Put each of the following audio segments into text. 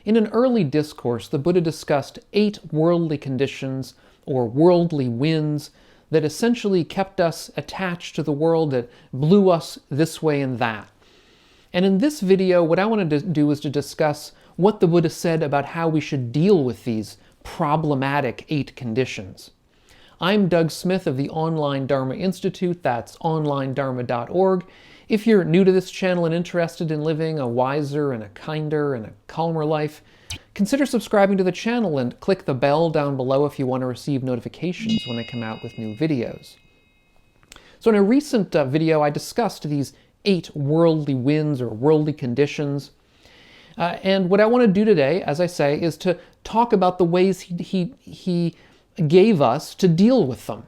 In an early discourse, the Buddha discussed 8 worldly conditions, or worldly winds, that essentially kept us attached to the world, that blew us this way and that. And in this video, what I wanted to do is to discuss what the Buddha said about how we should deal with these problematic 8 conditions. I'm Doug Smith of the Online Dharma Institute, that's onlinedharma.org. If you're new to this channel and interested in living a wiser and a kinder and a calmer life, consider subscribing to the channel and click the bell down below if you want to receive notifications when I come out with new videos. So in a recent video, I discussed these 8 worldly winds or worldly conditions. And what I want to do today, as I say, is to talk about the ways he gave us to deal with them.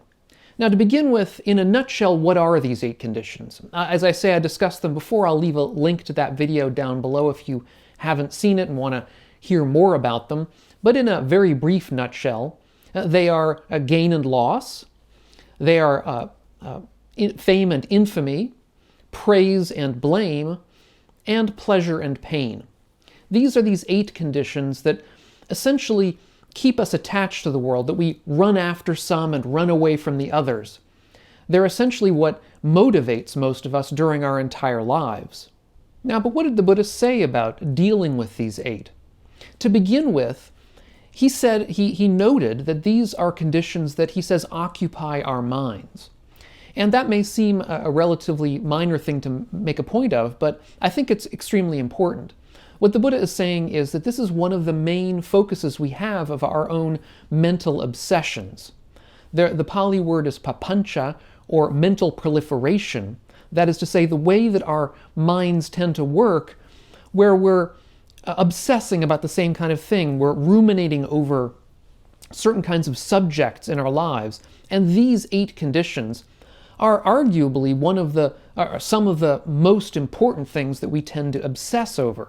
Now, to begin with, in a nutshell, what are these 8 conditions? As I say, I discussed them before. I'll leave a link to that video down below if you haven't seen it and want to hear more about them. But in a very brief nutshell, they are gain and loss, they are fame and infamy, praise and blame, and pleasure and pain. These are these 8 conditions that essentially keep us attached to the world, that we run after some and run away from the others. They're essentially what motivates most of us during our entire lives. Now, but what did the Buddha say about dealing with these 8? To begin with, he said, he noted that these are conditions that he says occupy our minds. And that may seem a relatively minor thing to make a point of, but I think it's extremely important. What the Buddha is saying is that this is one of the main focuses we have of our own mental obsessions. The Pali word is papancha, or mental proliferation. That is to say, the way that our minds tend to work, where we're obsessing about the same kind of thing, we're ruminating over certain kinds of subjects in our lives. And these 8 conditions are arguably some of the most important things that we tend to obsess over.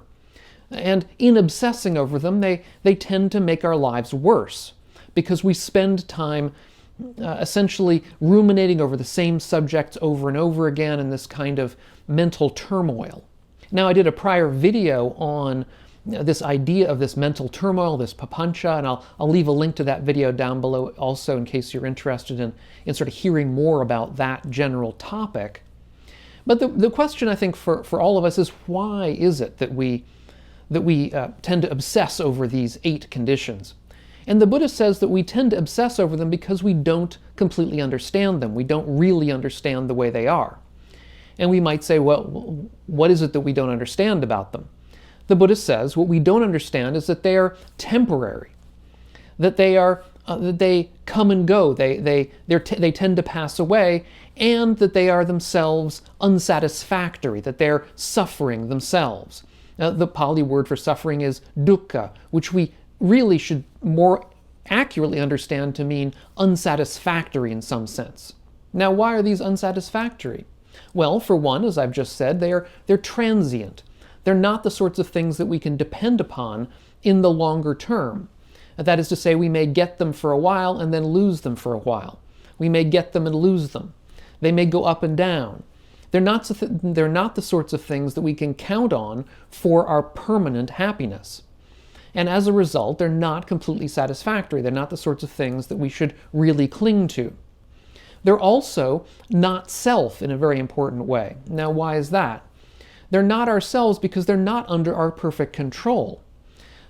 And in obsessing over them, they tend to make our lives worse, because we spend time essentially ruminating over the same subjects over and over again in this kind of mental turmoil. Now, I did a prior video on this idea of this mental turmoil, this papancha, and I'll leave a link to that video down below also in case you're interested in sort of hearing more about that general topic. But the question, I think, for all of us is, why is it that we tend to obsess over these 8 conditions? And the Buddha says that we tend to obsess over them because we don't completely understand them. We don't really understand the way they are. And we might say, well, what is it that we don't understand about them? The Buddha says what we don't understand is that they are temporary, that they come and go, they tend to pass away, and that they are themselves unsatisfactory, that they're suffering themselves. The Pali word for suffering is dukkha, which we really should more accurately understand to mean unsatisfactory in some sense. Now, why are these unsatisfactory? Well, for one, as I've just said, they're transient. They're not the sorts of things that we can depend upon in the longer term. That is to say, we may get them for a while and then lose them for a while. We may get them and lose them. They may go up and down. They're not the sorts of things that we can count on for our permanent happiness. And as a result, they're not completely satisfactory. They're not the sorts of things that we should really cling to. They're also not self in a very important way. Now, why is that? They're not ourselves because they're not under our perfect control.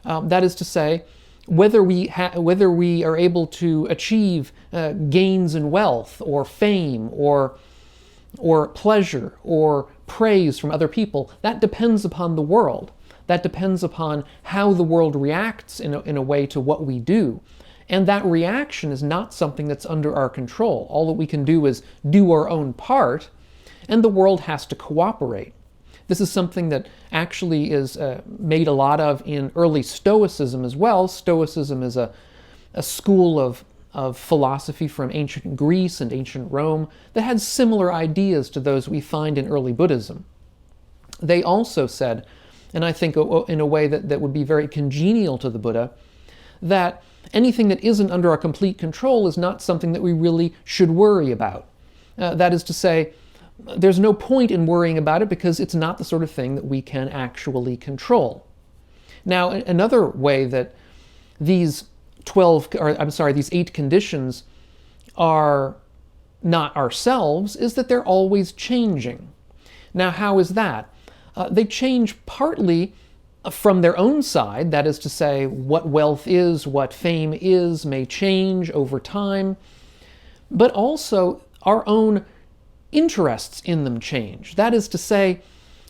That is to say, whether we are able to achieve gains in wealth or fame or pleasure or praise from other people, that depends upon the world. That depends upon how the world reacts in a way to what we do. And that reaction is not something that's under our control. All that we can do is do our own part, and the world has to cooperate. This is something that actually is made a lot of in early Stoicism as well. Stoicism is a school of philosophy from ancient Greece and ancient Rome that had similar ideas to those we find in early Buddhism. They also said, and I think in a way that would be very congenial to the Buddha, that anything that isn't under our complete control is not something that we really should worry about. That is to say, there's no point in worrying about it because it's not the sort of thing that we can actually control. Now, another way that these 8 conditions are not ourselves is that they're always changing. Now, how is that? They change partly from their own side, that is to say, what wealth is, what fame is, may change over time, but also our own interests in them change. That is to say,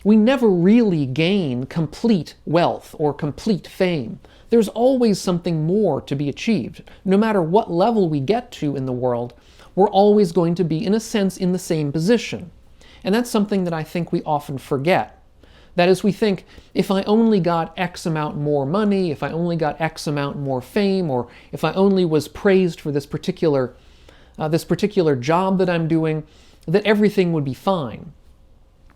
we never really gain complete wealth or complete fame. There's always something more to be achieved. No matter what level we get to in the world, we're always going to be, in a sense, in the same position. And that's something that I think we often forget. That is, we think, if I only got X amount more money, if I only got X amount more fame, or if I only was praised for this particular job that I'm doing, that everything would be fine.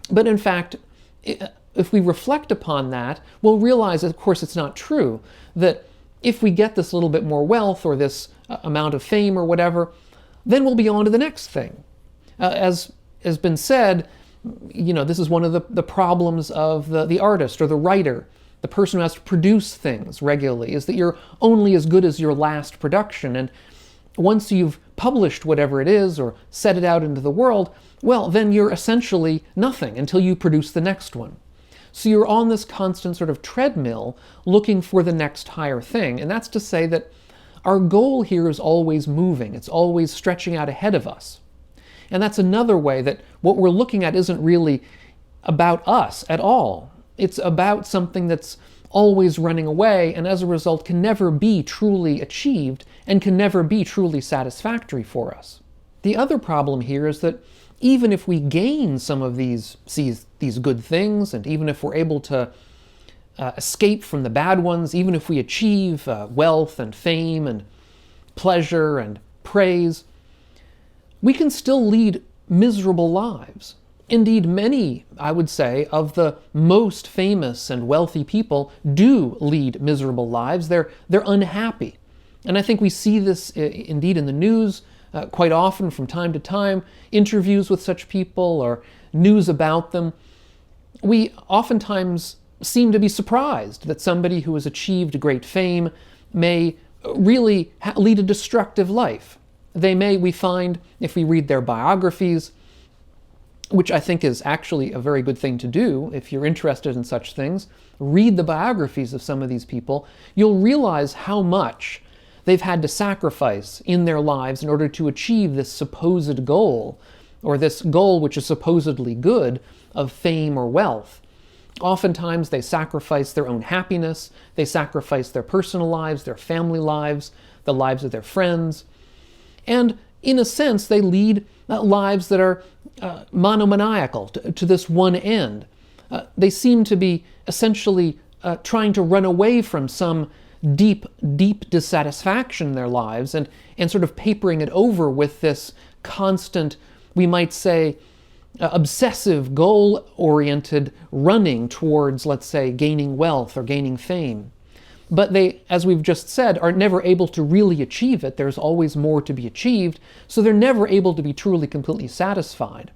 But in fact, if we reflect upon that, we'll realize that, of course, it's not true. That if we get this little bit more wealth or this amount of fame or whatever, then we'll be on to the next thing. As has been said, this is one of the problems of the artist or the writer, the person who has to produce things regularly, is that you're only as good as your last production. And once you've published whatever it is or set it out into the world, well, then you're essentially nothing until you produce the next one. So you're on this constant sort of treadmill looking for the next higher thing. And that's to say that our goal here is always moving. It's always stretching out ahead of us. And that's another way that what we're looking at isn't really about us at all. It's about something that's always running away and as a result can never be truly achieved and can never be truly satisfactory for us. The other problem here is that even if we gain some of these good things, and even if we're able to escape from the bad ones, even if we achieve wealth and fame and pleasure and praise, we can still lead miserable lives. Indeed, many, I would say, of the most famous and wealthy people do lead miserable lives. They're unhappy. And I think we see this indeed in the news quite often from time to time, interviews with such people or news about them. We oftentimes seem to be surprised that somebody who has achieved great fame may really lead a destructive life. They may, we find, if we read their biographies, which I think is actually a very good thing to do if you're interested in such things, read the biographies of some of these people, you'll realize how much they've had to sacrifice in their lives in order to achieve this supposed goal, or this goal which is supposedly good, of fame or wealth. Oftentimes they sacrifice their own happiness, they sacrifice their personal lives, their family lives, the lives of their friends, and in a sense they lead lives that are monomaniacal to this one end. They seem to be essentially trying to run away from some deep dissatisfaction in their lives and sort of papering it over with this constant, we might say, obsessive, goal-oriented running towards, let's say, gaining wealth or gaining fame. But they, as we've just said, are never able to really achieve it. There's always more to be achieved, so they're never able to be truly, completely satisfied.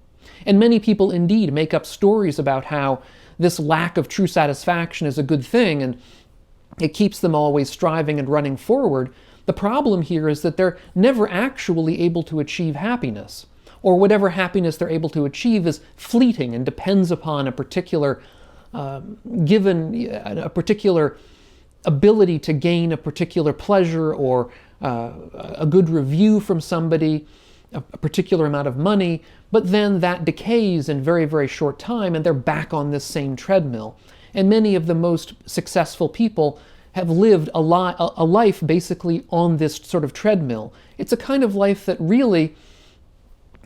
And many people indeed make up stories about how this lack of true satisfaction is a good thing and it keeps them always striving and running forward. The problem here is that they're never actually able to achieve happiness, or whatever happiness they're able to achieve is fleeting and depends upon a particular ability to gain a particular pleasure or a good review from somebody, a particular amount of money, but then that decays in very, very short time and they're back on this same treadmill. And many of the most successful people have lived a life basically on this sort of treadmill. It's a kind of life that really,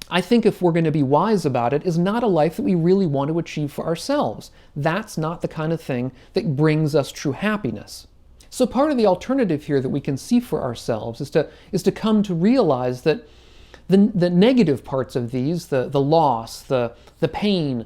I think if we're going to be wise about it, is not a life that we really want to achieve for ourselves. That's not the kind of thing that brings us true happiness. So part of the alternative here that we can see for ourselves is to come to realize that the negative parts of these, the loss, the pain,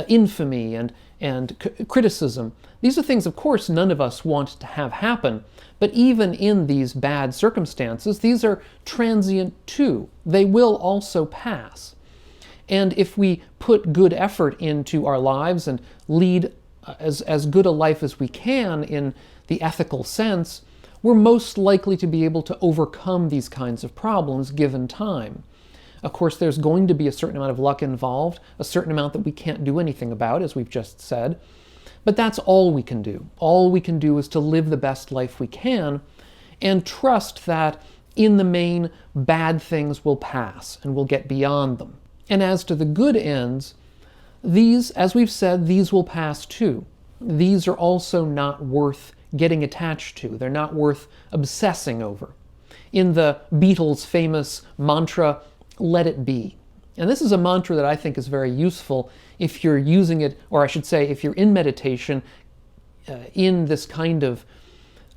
infamy, and criticism, these are things, of course, none of us want to have happen. But even in these bad circumstances, these are transient too. They will also pass. And if we put good effort into our lives and lead as good a life as we can in the ethical sense, we're most likely to be able to overcome these kinds of problems given time. Of course, there's going to be a certain amount of luck involved, a certain amount that we can't do anything about, as we've just said. But that's all we can do. All we can do is to live the best life we can and trust that, in the main, bad things will pass and we'll get beyond them. And as to the good ends, these, as we've said, these will pass too. These are also not worth getting attached to. They're not worth obsessing over. In the Beatles' famous mantra, "Let it be." And this is a mantra that I think is very useful if you're using it, or I should say, if you're in meditation, in this kind of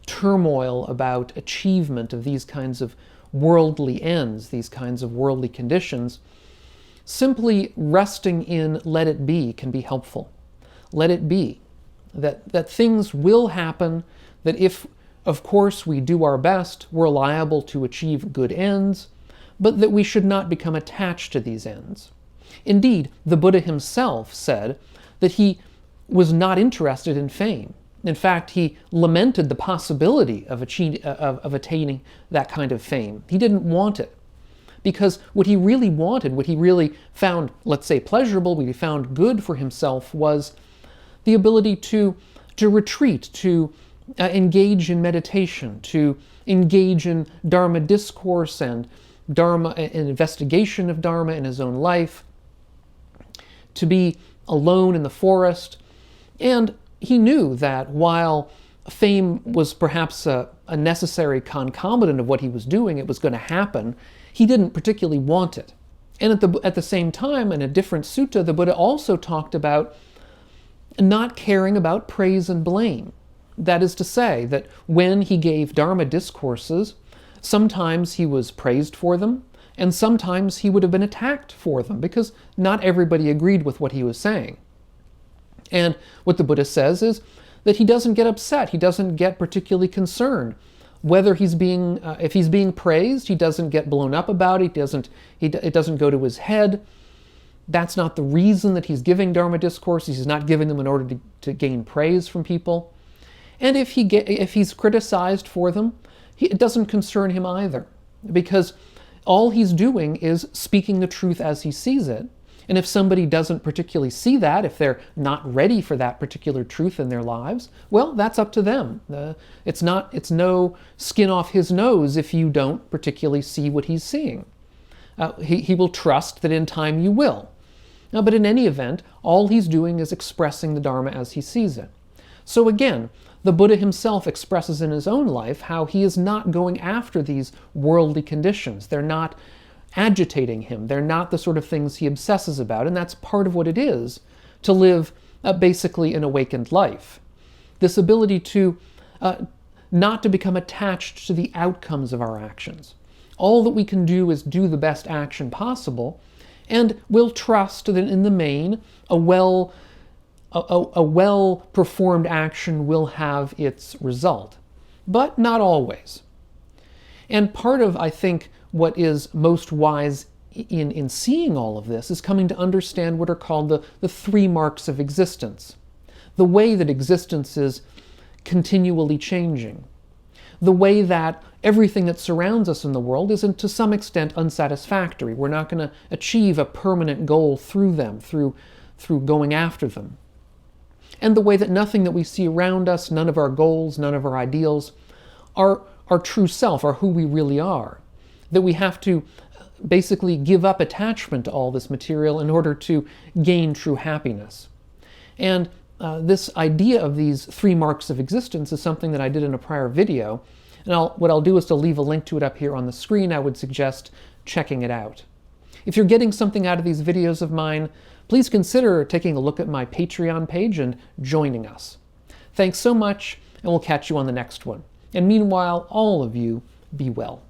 turmoil about achievement of these kinds of worldly ends, these kinds of worldly conditions. Simply resting in "let it be" can be helpful. Let it be. That things will happen, that if, of course, we do our best, we're liable to achieve good ends, but that we should not become attached to these ends. Indeed, the Buddha himself said that he was not interested in fame. In fact, he lamented the possibility of attaining that kind of fame. He didn't want it. Because what he really wanted, what he really found, let's say, pleasurable, what he found good for himself, was the ability to retreat, to engage in meditation, to engage in Dharma discourse and Dharma, an investigation of Dharma in his own life, to be alone in the forest. And he knew that while fame was perhaps a necessary concomitant of what he was doing, it was going to happen, he didn't particularly want it. And at the same time, in a different sutta, the Buddha also talked about not caring about praise and blame. That is to say, that when he gave Dharma discourses, sometimes he was praised for them, and sometimes he would have been attacked for them, because not everybody agreed with what he was saying. And what the Buddha says is that he doesn't get upset, he doesn't get particularly concerned. Whether if he's being praised, he doesn't get blown up about it, it doesn't go to his head. That's not the reason that he's giving Dharma discourses. He's not giving them in order to gain praise from people. And if he's criticized for them, it doesn't concern him either, because all he's doing is speaking the truth as he sees it. And if somebody doesn't particularly see that, if they're not ready for that particular truth in their lives, well, that's up to them. It's no skin off his nose if you don't particularly see what he's seeing. He will trust that in time you will. But in any event, all he's doing is expressing the Dharma as he sees it. So again, the Buddha himself expresses in his own life how he is not going after these worldly conditions. They're not agitating him. They're not the sort of things he obsesses about, and that's part of what it is to live basically an awakened life. This ability to not to become attached to the outcomes of our actions. All that we can do is do the best action possible, and we'll trust that in the main, a well-performed action will have its result. But not always. And part of, I think, what is most wise in seeing all of this is coming to understand what are called the three marks of existence. The way that existence is continually changing. The way that everything that surrounds us in the world is to some extent unsatisfactory. We're not going to achieve a permanent goal through them, through going after them. And the way that nothing that we see around us, none of our goals, none of our ideals, are our true self, are who we really are. That we have to basically give up attachment to all this material in order to gain true happiness. And this idea of these three marks of existence is something that I did in a prior video. And what I'll do is to leave a link to it up here on the screen. I would suggest checking it out. If you're getting something out of these videos of mine, please consider taking a look at my Patreon page and joining us. Thanks so much, and we'll catch you on the next one. And meanwhile, all of you, be well.